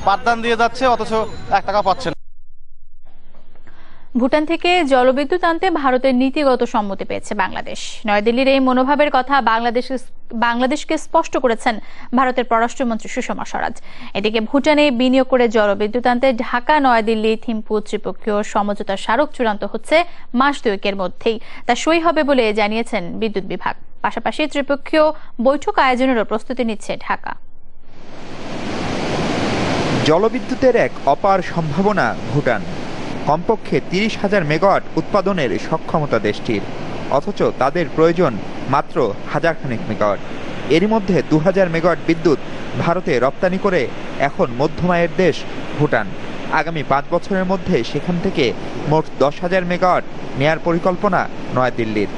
পাঠদান দিয়ে যাচ্ছে, অথচ 1 টাকা পাচ্ছে না। ভুটান থেকে জলবিদ্যুৎ আনতে ভারতের নীতিগত সম্মতি পেয়েছে বাংলাদেশ। নয়াদিল্লির এই মনোভাবের কথা বাংলাদেশকে স্পষ্ট করেছেন ভারতের পররাষ্ট্রমন্ত্রী সুষমা স্বরাজ। এদিকে ভুটানে বিনিয়োগ করে জলবিদ্যুৎ আনতে ঢাকা নয়াদিল্লি থিম্পু ত্রিপক্ষীয় সমঝোতা স্মারক চূড়ান্ত হচ্ছে মাস 2 মধ্যেই। তা সই হবে বলে জানিয়েছেন বিদ্যুৎ বিভাগ। পাশাপাশি ত্রিপক্ষীয় বৈঠক আয়োজনেরও প্রস্তুতি নিচ্ছে ঢাকা। জলবিদ্যুতের এক অপার সম্ভাবনা ভুটান। কমপক্ষে 30,000 মেগাওয়াট উৎপাদনের সক্ষমতা দেশটির, অথচ তাদের প্রয়োজন মাত্র হাজারখানেক মেগাওয়াট। এরই মধ্যে 2000 মেগাওয়াট বিদ্যুৎ ভারতে রপ্তানি করে এখন মধ্যমায়ের দেশ ভুটান। আগামী 5 বছরের মধ্যে সেখান থেকে মোট 10,000 মেগাওয়াট নেয়ার পরিকল্পনা নয়াদিল্লির।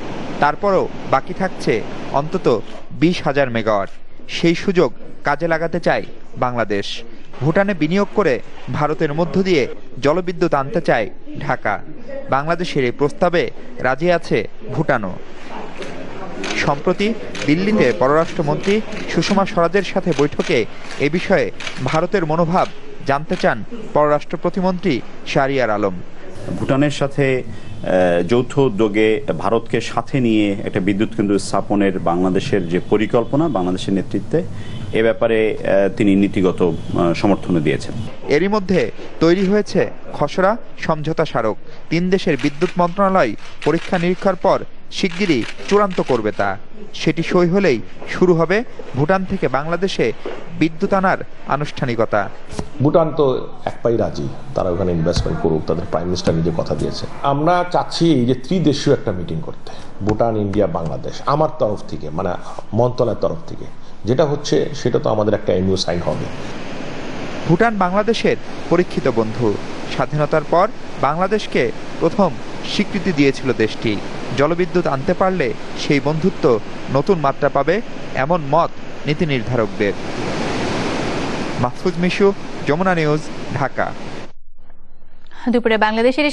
তারপরও বাকি থাকছে অন্তত 20,000 মেগাওয়াট। সেই সুযোগ কাজে লাগাতে চায় বাংলাদেশ। ভুটানে বিনিয়োগ করে ভারতের মধ্য দিয়ে জলবিদ্যুৎ আনতে চায় ঢাকা। বাংলাদেশের এই প্রস্তাবে রাজি আছে ভুটানও। সম্প্রতি দিল্লিতে পররাষ্ট্রমন্ত্রী সুষমা স্বরাজের সাথে বৈঠকে এ বিষয়ে ভারতের মনোভাব জানতে চান পররাষ্ট্র প্রতিমন্ত্রী শাহরিয়ার আলম। ভুটানের সাথে যৌথ উদ্যোগে ভারতকে সাথে নিয়ে একটা বিদ্যুৎ কেন্দ্র স্থাপনের বাংলাদেশের যে পরিকল্পনা, বাংলাদেশের নেতৃত্বে এ ব্যাপারে তিনি নীতিগত সমর্থন দিয়েছেন। এরই মধ্যে তৈরি হয়েছে খসড়া সমঝোতা স্মারক। 3 দেশের বিদ্যুৎ মন্ত্রণালয় পরীক্ষা নিরীক্ষার পর শিগগিরই চূড়ান্ত করবে তা। সেটি সই হলেই শুরু হবে ভুটান থেকে বাংলাদেশে বিদ্যুৎ আনার আনুষ্ঠানিকতা। ভুটান তো এক পাই রাজি, তারা ওখানে ইনভেস্টমেন্ট করুক, তাদের প্রাইম মিনিস্টার নিজে কথা দিয়েছে। আমরা চাচ্ছি এই যে ত্রিদেশীয় একটা মিটিং করতে, ভুটান, ইন্ডিয়া, বাংলাদেশ, আমার তরফ থেকে, মানে মন্ত্রণালয়ের তরফ থেকে যেটা হচ্ছে সেটা তো আমাদের একটা এমইউ সাইন হবে। ভুটান বাংলাদেশের পরীক্ষিত বন্ধু। স্বাধীনতার পর বাংলাদেশকে প্রথম স্বীকৃতি দিয়েছিল দেশটি। জলবিদ্যুৎ আনতে পারলে সেই বন্ধুত্ব নতুন মাত্রা পাবে, এমন মত নীতি নির্ধারকদের। মাহফুজ মিশু, যমুনা নিউজ, ঢাকা। দুপুরে বাংলাদেশের